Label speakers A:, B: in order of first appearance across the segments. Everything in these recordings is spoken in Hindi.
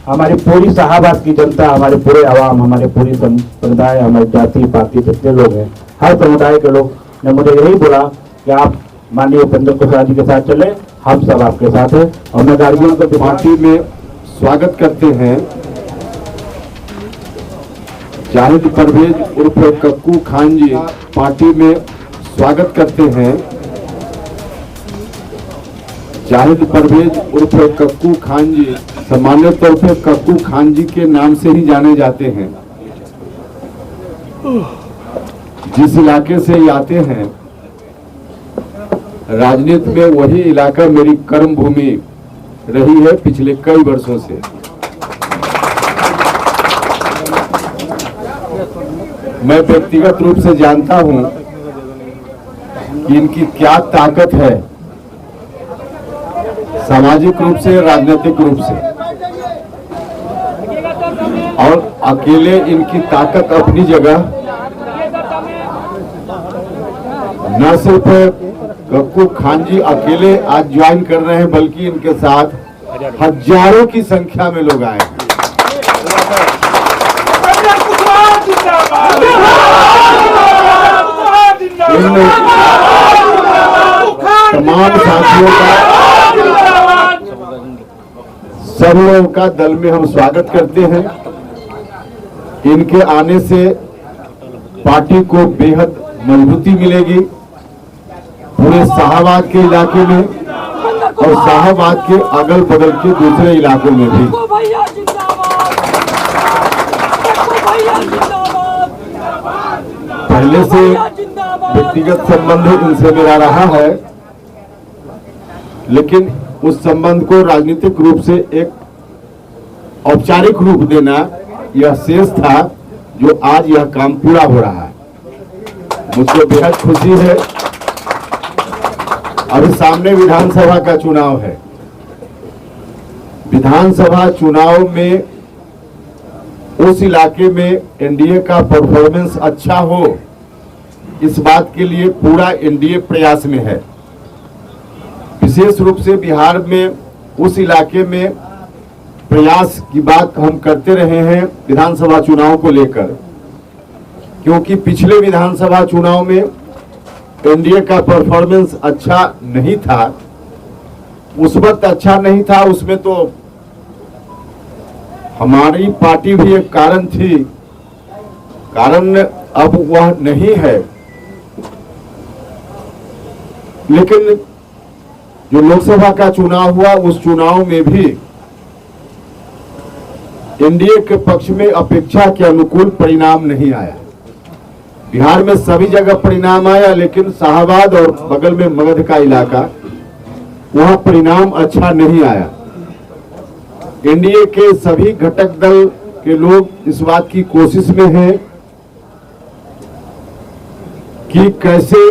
A: हमारी पूरी शाहबाद की जनता, हमारे पूरे आवाम, हमारे पूरी संप्रदाय, हमारी जाति पाति जितने लोग हैं, हर समुदाय के लोग ने मुझे यही बोला कि आप माननीय उपेंद्र कुशवाहा जी के साथ चले, हम सब आपके साथ हैं। और मैं गार्जियन को
B: पार्टी में स्वागत करते हैं जाहिद परवेज उर्फ कक्कू खान जी, पार्टी में स्वागत करते हैं जाहिद परवेज उर्फ कक्कू खान जी। सामान्य तौर पर कक्कू खान जी के नाम से ही जाने जाते हैं। जिस इलाके से ये आते हैं, राजनीति में वही इलाका मेरी कर्म भूमि रही है पिछले कई वर्षों से। मैं व्यक्तिगत रूप से जानता हूं कि इनकी क्या ताकत है, सामाजिक रूप से, राजनीतिक रूप से। और अकेले इनकी ताकत अपनी जगह, न सिर्फ कक्कू खान जी अकेले आज ज्वाइन कर रहे हैं, बल्कि इनके साथ हजारों की संख्या में लोग आए हैं। तमाम साथियों का, सब लोगों का दल में हम स्वागत करते हैं। इनके आने से पार्टी को बेहद मजबूती मिलेगी पूरे शाहबाद के इलाके में और शाहबाद के अगल बगल के दूसरे इलाकों में भी। पहले से व्यक्तिगत संबंध इनसे मेरा रहा है, लेकिन उस संबंध को राजनीतिक रूप से एक औपचारिक रूप देना यह शेष था, जो आज यह काम पूरा हो रहा है। मुझे बेहद खुशी है। अभी सामने विधानसभा का चुनाव है। विधानसभा चुनाव में उस इलाके में एनडीए का परफॉर्मेंस अच्छा हो, इस बात के लिए पूरा एनडीए प्रयास में है। विशेष रूप से बिहार में उस इलाके में प्रयास की बात हम करते रहे हैं विधानसभा चुनाव को लेकर, क्योंकि पिछले विधानसभा चुनाव में एनडीए का परफॉर्मेंस अच्छा नहीं था। उस वक्त अच्छा नहीं था, उसमें तो हमारी पार्टी भी एक कारण थी, कारण अब वह नहीं है। लेकिन जो लोकसभा का चुनाव हुआ, उस चुनाव में भी एनडीए के पक्ष में अपेक्षा के अनुकूल परिणाम नहीं आया। बिहार में सभी जगह परिणाम आया, लेकिन शाहबाद और बगल में मगध का इलाका, वहां परिणाम अच्छा नहीं आया। एनडीए के सभी घटक दल के लोग इस बात की कोशिश में हैं कि कैसे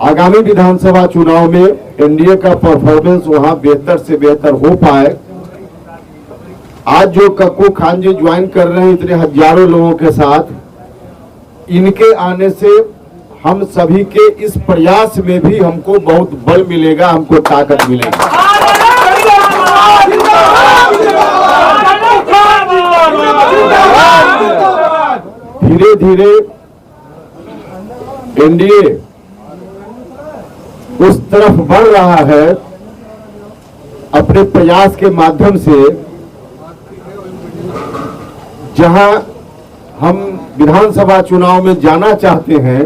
B: आगामी विधानसभा चुनाव में एनडीए का परफॉर्मेंस वहां बेहतर से बेहतर हो पाए। आज जो कक्कू खान जी ज्वाइन कर रहे हैं इतने हजारों लोगों के साथ, इनके आने से हम सभी के इस प्रयास में भी हमको बहुत बल मिलेगा, हमको ताकत मिलेगी। धीरे धीरे एनडीए उस तरफ बढ़ रहा है अपने प्रयास के माध्यम से, जहां हम विधानसभा चुनाव में जाना चाहते हैं,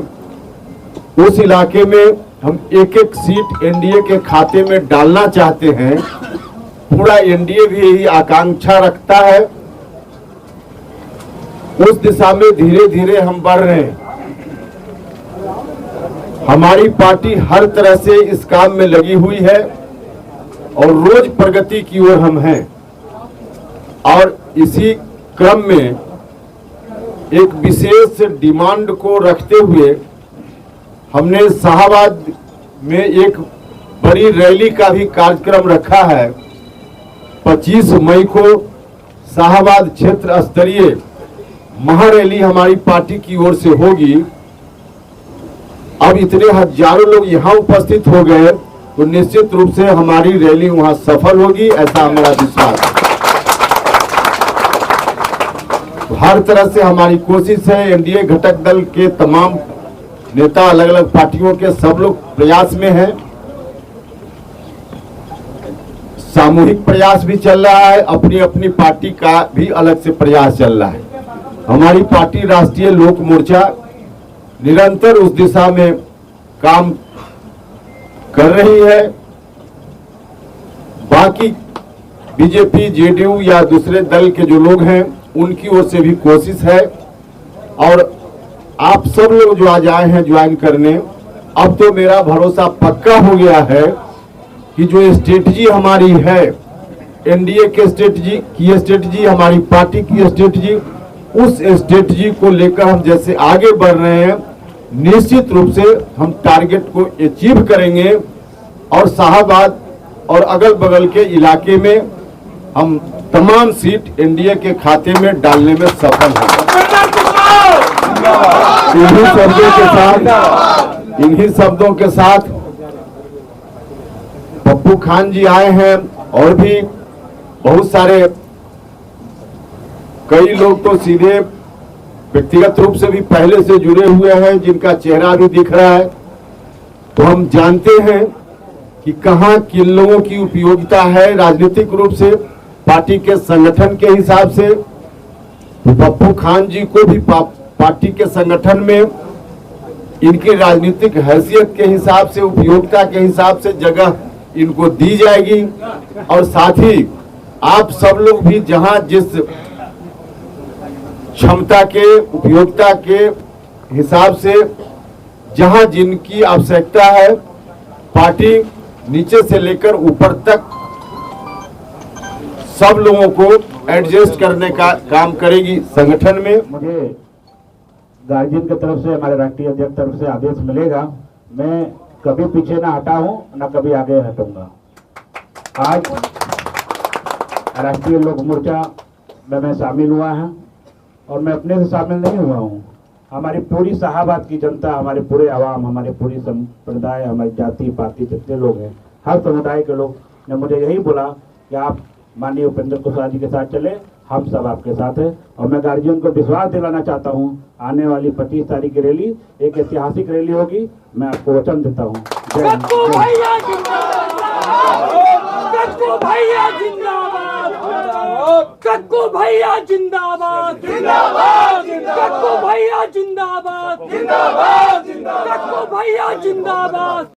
B: उस इलाके में हम एक एक सीट एनडीए के खाते में डालना चाहते हैं। पूरा एनडीए भी यही आकांक्षा रखता है। उस दिशा में धीरे धीरे हम बढ़ रहे हैं। हमारी पार्टी हर तरह से इस काम में लगी हुई है और रोज प्रगति की ओर हम हैं। और इसी क्रम में एक विशेष डिमांड को रखते हुए हमने शाहबाद में एक बड़ी रैली का भी कार्यक्रम रखा है। 25 मई को शाहबाद क्षेत्र स्तरीय महारैली हमारी पार्टी की ओर से होगी। अब इतने हजारों लोग यहाँ उपस्थित हो गए तो निश्चित रूप से हमारी रैली वहां सफल होगी, ऐसा हमारा विश्वास है। हर तरह से हमारी कोशिश है, एनडीए घटक दल के तमाम नेता, अलग अलग पार्टियों के सब लोग प्रयास में हैं। सामूहिक प्रयास भी चल रहा है, अपनी अपनी पार्टी का भी अलग से प्रयास चल रहा है। हमारी पार्टी राष्ट्रीय लोक मोर्चा निरंतर उस दिशा में काम कर रही है। बाकी बीजेपी, जेडीयू या दूसरे दल के जो लोग हैं उनकी ओर से भी कोशिश है। और आप सब लोग जो आज आए हैं ज्वाइन करने, अब तो मेरा भरोसा पक्का हो गया है कि जो स्ट्रेटजी हमारी है, एनडीए के स्ट्रेटजी, हमारी पार्टी की स्ट्रेटजी, उस स्ट्रेटजी को लेकर हम जैसे आगे बढ़ रहे हैं, निश्चित रूप से हम टारगेट को अचीव करेंगे और शाहबाद और अगल बगल के इलाके में हम तमाम सीट एनडीए के खाते में डालने में सफल होंगे। इन्हीं शब्दों के साथ पप्पू खान जी आए हैं और भी बहुत सारे कई लोग तो सीधे व्यक्तिगत रूप से भी पहले से जुड़े हुए हैं, जिनका चेहरा भी दिख रहा है। तो हम जानते हैं कि कहां किन लोगों की उपयोगिता है राजनीतिक रूप से, पार्टी के संगठन के हिसाब से। तो पप्पू खान जी को भी पार्टी के संगठन में इनकी राजनीतिक हैसियत के हिसाब से, उपयोगिता के हिसाब से जगह इनको दी जाएगी। और साथ ही आप सब लोग भी जहां जिस क्षमता के, उपयोगिता के हिसाब से जहां जिनकी आवश्यकता है, पार्टी नीचे से लेकर ऊपर तक सब लोगों को एडजस्ट करने का काम करेगी संगठन में।
A: मुझे गार्जियन की तरफ से, हमारे राष्ट्रीय अध्यक्ष तरफ से आदेश मिलेगा, मैं कभी पीछे ना हटा हूं, ना कभी आगे हटूंगा। आज राष्ट्रीय लोक मोर्चा में मैं शामिल हुआ है और मैं अपने से शामिल नहीं हुआ हूं। हमारी पूरी शाहाबाद की जनता, हमारे पूरे आवाम, हमारे पूरी संप्रदाय, हमारी जाति पाति जितने लोग हैं, हर समुदाय के लोग ने मुझे यही बोला कि आप माननीय उपेंद्र कुशवाहा जी के साथ चले, हम सब आपके साथ हैं। और मैं गार्जियन को विश्वास दिलाना चाहता हूं, आने वाली 25 तारीख की रैली एक ऐतिहासिक रैली होगी, मैं आपको वचन देता हूं।
C: कक्कू भैया जिंदाबाद, कक्कू भैया जिंदाबाद, कक्कू भैया जिंदाबाद, कक्कू भैया जिंदाबाद, कक्कू भैया जिंदाबाद।